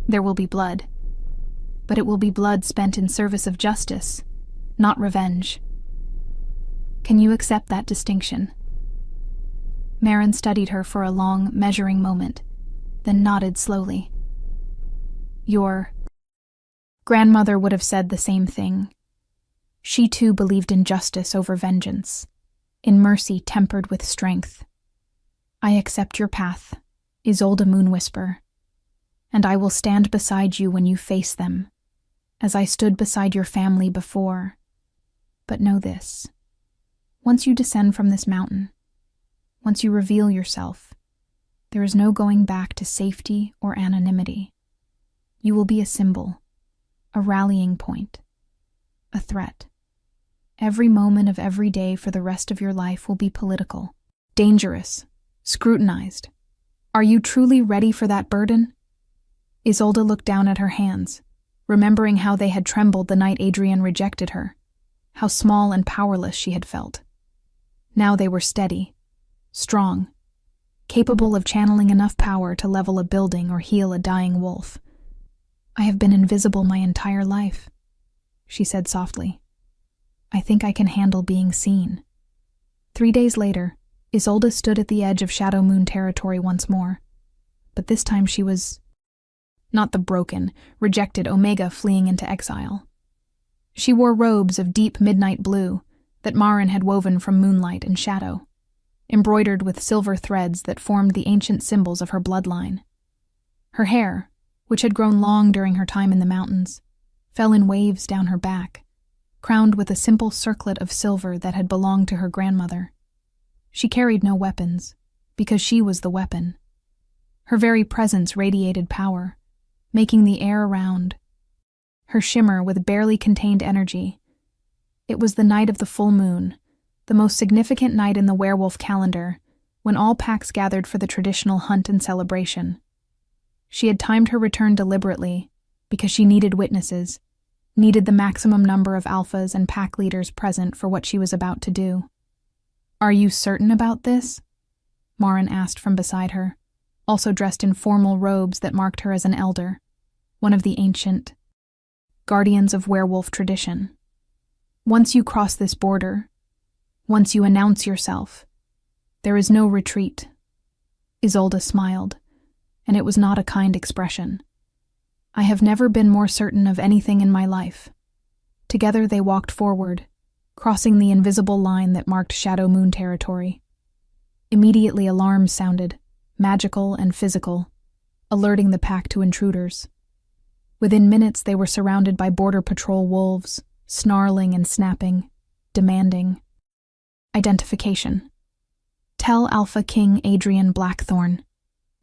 there will be blood. But it will be blood spent in service of justice, not revenge. Can you accept that distinction? Maren studied her for a long, measuring moment, then nodded slowly. Your grandmother would have said the same thing. She too believed in justice over vengeance, in mercy tempered with strength. I accept your path, Isolde Moonwhisper, and I will stand beside you when you face them, as I stood beside your family before. But know this, once you descend from this mountain, once you reveal yourself, there is no going back to safety or anonymity. You will be a symbol, a rallying point, a threat. Every moment of every day for the rest of your life will be political, dangerous, scrutinized. Are you truly ready for that burden? Isolde looked down at her hands, remembering how they had trembled the night Adrian rejected her, how small and powerless she had felt. Now they were steady, strong, capable of channeling enough power to level a building or heal a dying wolf. I have been invisible my entire life, she said softly. I think I can handle being seen. 3 days later, Isolde stood at the edge of Shadow Moon territory once more, but this time she was not the broken, rejected Omega fleeing into exile. She wore robes of deep midnight blue that Maren had woven from moonlight and shadow, embroidered with silver threads that formed the ancient symbols of her bloodline. Her hair, which had grown long during her time in the mountains, fell in waves down her back, crowned with a simple circlet of silver that had belonged to her grandmother. She carried no weapons, because she was the weapon. Her very presence radiated power, making the air around her shimmer with barely contained energy. It was the night of the full moon, the most significant night in the werewolf calendar, when all packs gathered for the traditional hunt and celebration. She had timed her return deliberately, because she needed witnesses, needed the maximum number of alphas and pack leaders present for what she was about to do. Are you certain about this? Maren asked from beside her, also dressed in formal robes that marked her as an elder, one of the ancient guardians of werewolf tradition. Once you cross this border, once you announce yourself, there is no retreat. Isolde smiled, and it was not a kind expression. I have never been more certain of anything in my life. Together they walked forward, crossing the invisible line that marked Shadow Moon territory. Immediately alarms sounded, magical and physical, alerting the pack to intruders. Within minutes they were surrounded by border patrol wolves, snarling and snapping, demanding identification. Tell Alpha King Adrian Blackthorn,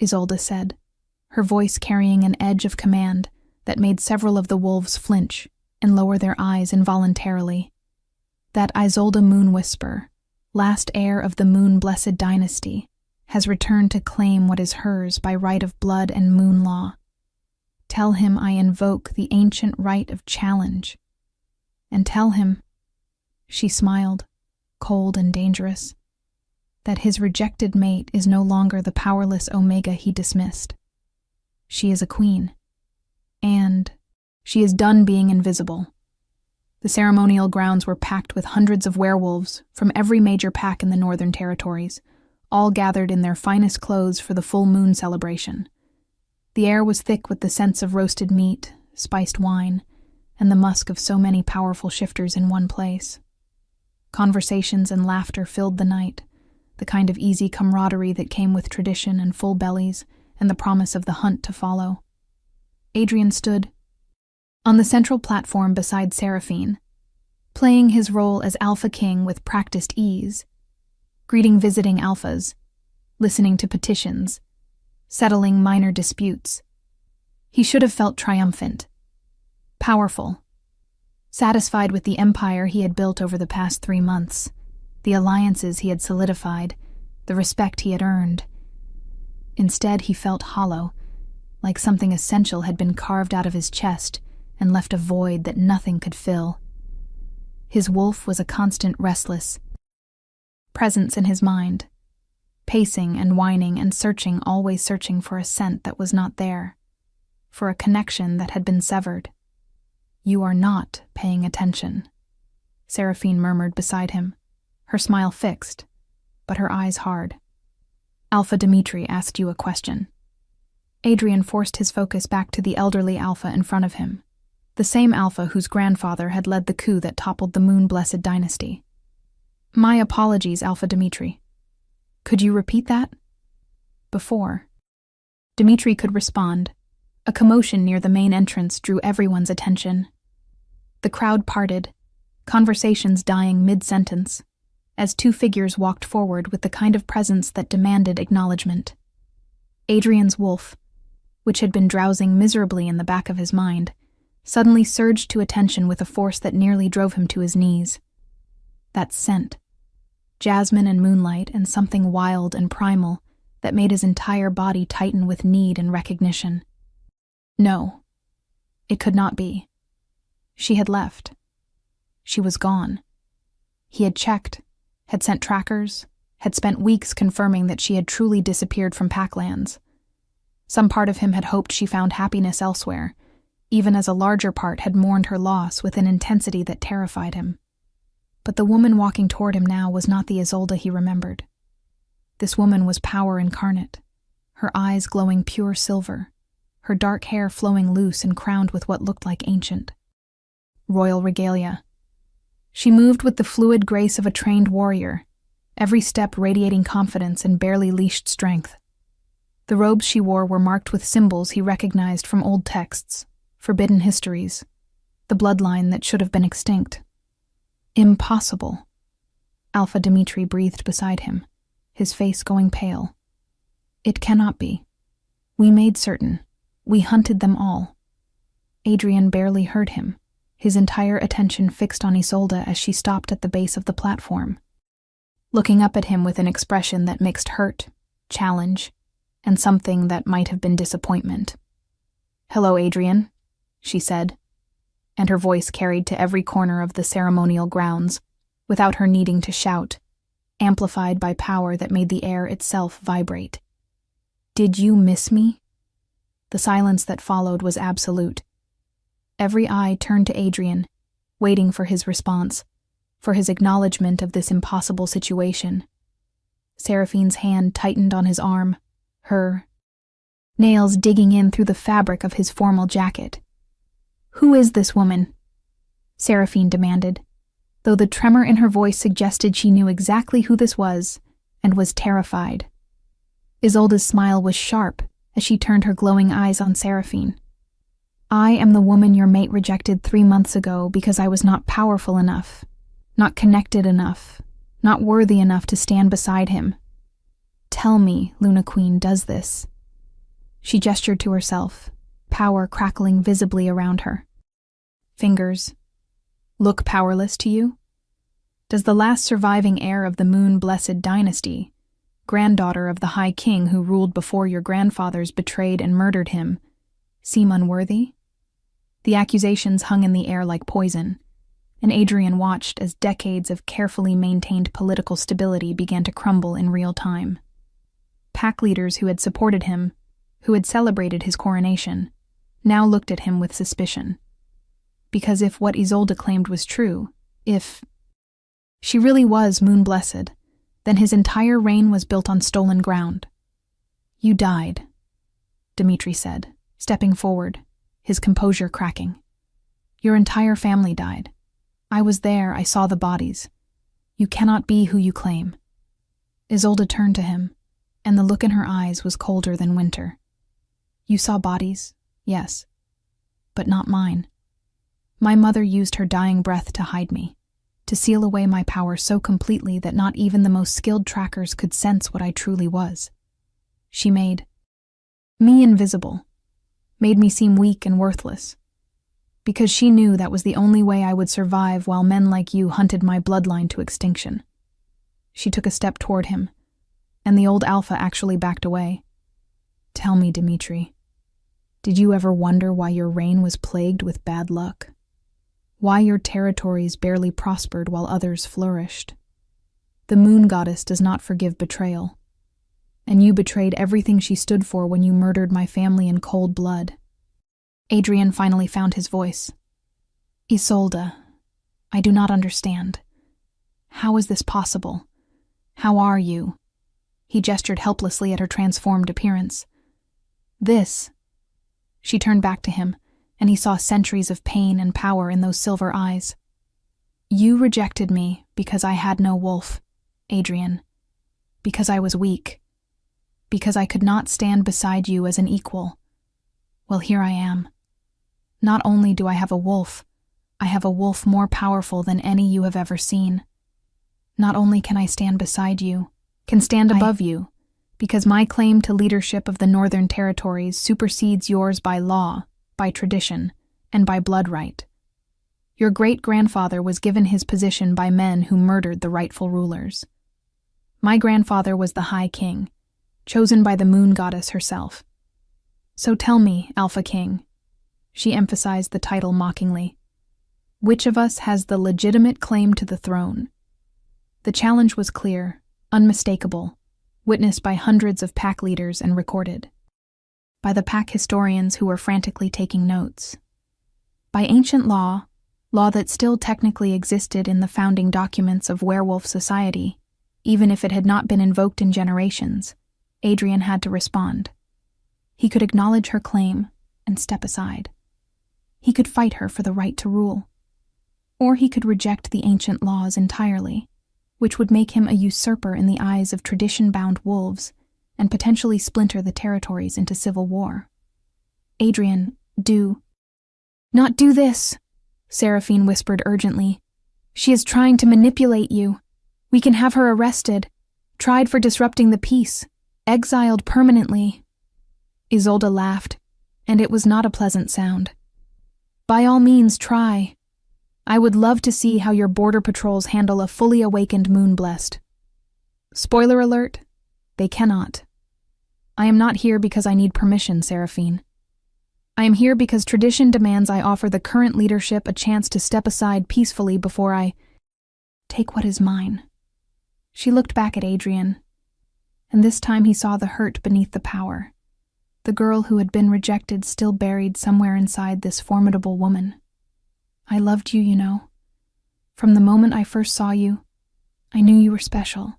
Isolde said, her voice carrying an edge of command that made several of the wolves flinch and lower their eyes involuntarily. That Isolde Moonwhisper, last heir of the moon-blessed dynasty, has returned to claim what is hers by right of blood and moon law. Tell him I invoke the ancient right of challenge. And tell him, she smiled, cold and dangerous, that his rejected mate is no longer the powerless Omega he dismissed. She is a queen, and she is done being invisible. The ceremonial grounds were packed with hundreds of werewolves from every major pack in the Northern Territories, all gathered in their finest clothes for the full moon celebration. The air was thick with the scents of roasted meat, spiced wine, and the musk of so many powerful shifters in one place. Conversations and laughter filled the night, the kind of easy camaraderie that came with tradition and full bellies and the promise of the hunt to follow. Adrian stood on the central platform beside Seraphine, playing his role as Alpha King with practiced ease, greeting visiting alphas, listening to petitions, settling minor disputes. He should have felt triumphant, powerful, satisfied with the empire he had built over the past 3 months, the alliances he had solidified, the respect he had earned. Instead, he felt hollow, like something essential had been carved out of his chest and left a void that nothing could fill. His wolf was a constant restless presence in his mind, pacing and whining and searching, always searching for a scent that was not there, for a connection that had been severed. "You are not paying attention," Seraphine murmured beside him, her smile fixed, but her eyes hard. "Alpha Dimitri asked you a question." Adrian forced his focus back to the elderly Alpha in front of him, the same Alpha whose grandfather had led the coup that toppled the moon-blessed dynasty. "My apologies, Alpha Dimitri. Could you repeat that?" Before Dimitri could respond, a commotion near the main entrance drew everyone's attention. The crowd parted, conversations dying mid-sentence, as 2 figures walked forward with the kind of presence that demanded acknowledgement. Adrian's wolf, which had been drowsing miserably in the back of his mind, suddenly surged to attention with a force that nearly drove him to his knees. That scent, jasmine and moonlight and something wild and primal that made his entire body tighten with need and recognition. No, it could not be. She had left. She was gone. He had checked, had sent trackers, had spent weeks confirming that she had truly disappeared from Packlands. Some part of him had hoped she found happiness elsewhere, even as a larger part had mourned her loss with an intensity that terrified him. But the woman walking toward him now was not the Isolde he remembered. This woman was power incarnate, her eyes glowing pure silver, her dark hair flowing loose and crowned with what looked like ancient royal regalia. She moved with the fluid grace of a trained warrior, every step radiating confidence and barely leashed strength. The robes she wore were marked with symbols he recognized from old texts, forbidden histories, the bloodline that should have been extinct. "Impossible," Alpha Dimitri breathed beside him, his face going pale. "It cannot be. We made certain. We hunted them all." Adrian barely heard him, his entire attention fixed on Isolde as she stopped at the base of the platform, looking up at him with an expression that mixed hurt, challenge, and something that might have been disappointment. "Hello, Adrian," she said, and her voice carried to every corner of the ceremonial grounds, without her needing to shout, amplified by power that made the air itself vibrate. "Did you miss me?" The silence that followed was absolute. Every eye turned to Adrian, waiting for his response, for his acknowledgement of this impossible situation. Seraphine's hand tightened on his arm, her nails digging in through the fabric of his formal jacket. "Who is this woman?" Seraphine demanded, though the tremor in her voice suggested she knew exactly who this was and was terrified. Isolde's smile was sharp as she turned her glowing eyes on Seraphine. "I am the woman your mate rejected 3 months ago because I was not powerful enough, not connected enough, not worthy enough to stand beside him. Tell me, Luna Queen does this. She gestured to herself, power crackling visibly around her. Fingers. Look powerless to you? Does the last surviving heir of the moon-blessed dynasty, granddaughter of the High King who ruled before your grandfathers betrayed and murdered him, seem unworthy? The accusations hung in the air like poison, and Adrian watched as decades of carefully maintained political stability began to crumble in real time. Pack leaders who had supported him, who had celebrated his coronation, now looked at him with suspicion. Because if what Isolde claimed was true, if she really was moon-blessed, then his entire reign was built on stolen ground. You died, Dimitri said, stepping forward, his composure cracking. Your entire family died. I was there, I saw the bodies. You cannot be who you claim. Isolde turned to him, and the look in her eyes was colder than winter. You saw bodies, yes, but not mine. My mother used her dying breath to hide me, to seal away my power so completely that not even the most skilled trackers could sense what I truly was. She made me invisible, made me seem weak and worthless, because she knew that was the only way I would survive while men like you hunted my bloodline to extinction. She took a step toward him, and the old alpha actually backed away. Tell me, Dimitri, did you ever wonder why your reign was plagued with bad luck? Why your territories barely prospered while others flourished? The moon goddess does not forgive betrayal, and you betrayed everything she stood for when you murdered my family in cold blood. Adrian finally found his voice. Isolde, I do not understand. How is this possible? How are you? He gestured helplessly at her transformed appearance. This. She turned back to him, and he saw centuries of pain and power in those silver eyes. You rejected me because I had no wolf, Adrian. Because I was weak. Because I could not stand beside you as an equal. Well, here I am. Not only do I have a wolf, I have a wolf more powerful than any you have ever seen. Not only can I stand beside you, can stand above you, because my claim to leadership of the Northern Territories supersedes yours by law, by tradition, and by blood right. Your great-grandfather was given his position by men who murdered the rightful rulers. My grandfather was the High King, chosen by the moon goddess herself. So tell me, Alpha King, she emphasized the title mockingly, which of us has the legitimate claim to the throne? The challenge was clear, unmistakable, witnessed by hundreds of pack leaders and recorded. By the pack historians who were frantically taking notes. By ancient law that still technically existed in the founding documents of Werewolf society, even if it had not been invoked in generations, Adrian had to respond. He could acknowledge her claim and step aside. He could fight her for the right to rule. Or he could reject the ancient laws entirely, which would make him a usurper in the eyes of tradition-bound wolves and potentially splinter the territories into civil war. Adrian, not do this, Seraphine whispered urgently. She is trying to manipulate you. We can have her arrested, tried for disrupting the peace, exiled permanently. Isolde laughed, and it was not a pleasant sound. By all means, try. I would love to see how your border patrols handle a fully awakened moon-blessed. Spoiler alert, they cannot. I am not here because I need permission, Seraphine. I am here because tradition demands I offer the current leadership a chance to step aside peacefully before I take what is mine. She looked back at Adrian, and this time he saw the hurt beneath the power. The girl who had been rejected still buried somewhere inside this formidable woman. I loved you, you know. From the moment I first saw you, I knew you were special.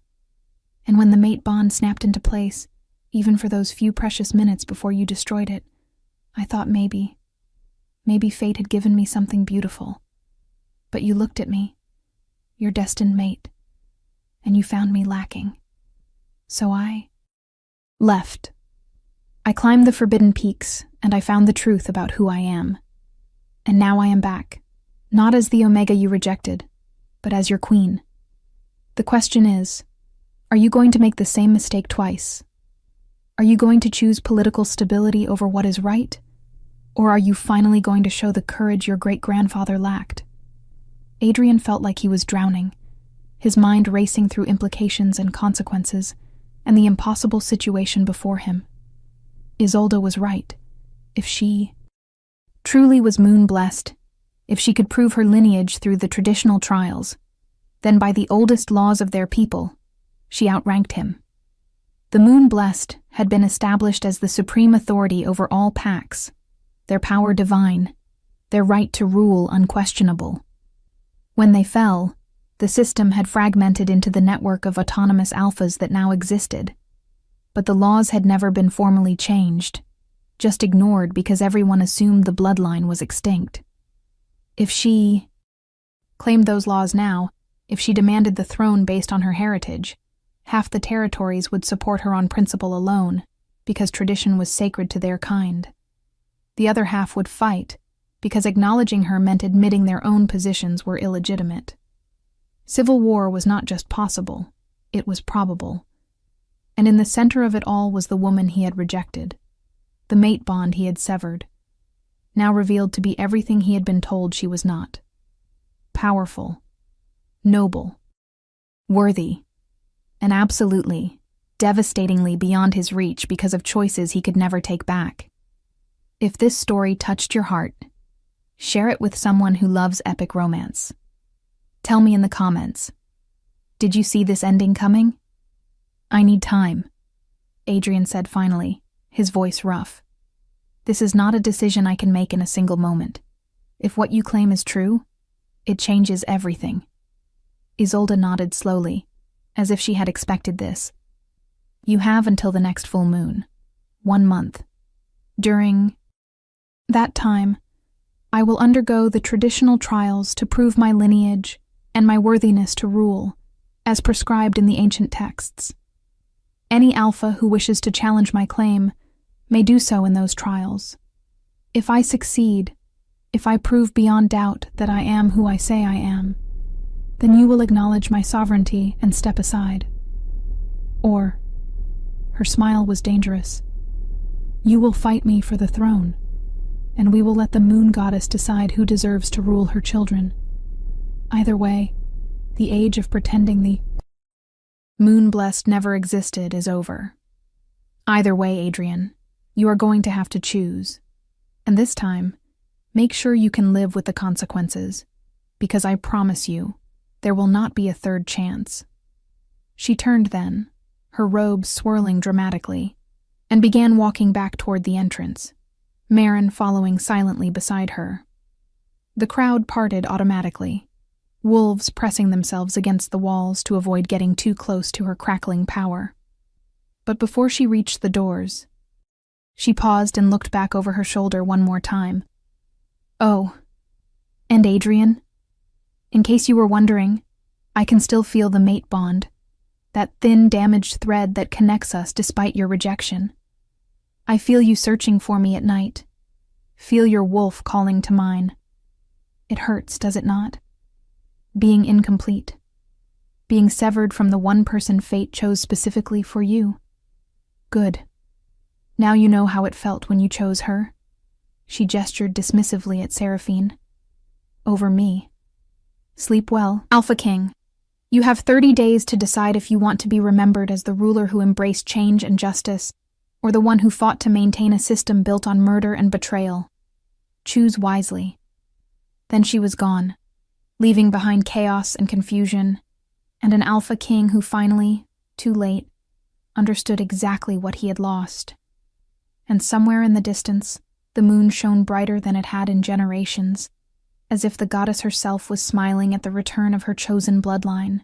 And when the mate bond snapped into place, even for those few precious minutes before you destroyed it, I thought maybe fate had given me something beautiful. But you looked at me, your destined mate, and you found me lacking. So I left. I climbed the forbidden peaks, and I found the truth about who I am. And now I am back, not as the Omega you rejected, but as your queen. The question is, Are you going to make the same mistake twice? Are you going to choose political stability over what is right? Or are you finally going to show the courage your great-grandfather lacked? Adrian felt like he was drowning, his mind racing through implications and consequences, and the impossible situation before him. Isolde was right. If she truly was moon-blessed, if she could prove her lineage through the traditional trials, then by the oldest laws of their people, she outranked him. The moon-blessed had been established as the supreme authority over all packs, their power divine, their right to rule unquestionable. When they fell, the system had fragmented into the network of autonomous alphas that now existed. But the laws had never been formally changed, just ignored because everyone assumed the bloodline was extinct. If she claimed those laws now, if she demanded the throne based on her heritage, half the territories would support her on principle alone, because tradition was sacred to their kind. The other half would fight, because acknowledging her meant admitting their own positions were illegitimate. Civil war was not just possible, it was probable. And in the center of it all was the woman he had rejected, the mate bond he had severed, now revealed to be everything he had been told she was not. Powerful, noble, worthy, and absolutely, devastatingly beyond his reach because of choices he could never take back. If this story touched your heart, share it with someone who loves epic romance. Tell me in the comments, did you see this ending coming? I need time, Adrian said finally, his voice rough. This is not a decision I can make in a single moment. If what you claim is true, it changes everything. Isolde nodded slowly, as if she had expected this. You have until the next full moon, 1 month. During that time, I will undergo the traditional trials to prove my lineage and my worthiness to rule, as prescribed in the ancient texts. Any alpha who wishes to challenge my claim may do so in those trials. If I succeed, if I prove beyond doubt that I am who I say I am, then you will acknowledge my sovereignty and step aside. Or, her smile was dangerous, you will fight me for the throne, and we will let the moon goddess decide who deserves to rule her children. Either way, the age of pretending the moon-blessed never existed is over. Either way, Adrian, you are going to have to choose. And this time, make sure you can live with the consequences, because I promise you, there will not be a third chance. She turned then, her robes swirling dramatically, and began walking back toward the entrance, Marin following silently beside her. The crowd parted automatically, wolves pressing themselves against the walls to avoid getting too close to her crackling power. But before she reached the doors, she paused and looked back over her shoulder one more time. Oh, and Adrian? In case you were wondering, I can still feel the mate bond, that thin, damaged thread that connects us despite your rejection. I feel you searching for me at night. Feel your wolf calling to mine. It hurts, does it not? Being incomplete. Being severed from the one person fate chose specifically for you. Good. Now you know how it felt when you chose her. She gestured dismissively at Seraphine. Over me. Sleep well, Alpha King. You have 30 days to decide if you want to be remembered as the ruler who embraced change and justice, or the one who fought to maintain a system built on murder and betrayal. Choose wisely. Then she was gone, leaving behind chaos and confusion, and an Alpha King who finally, too late, understood exactly what he had lost. And somewhere in the distance, the moon shone brighter than it had in generations, as if the goddess herself was smiling at the return of her chosen bloodline.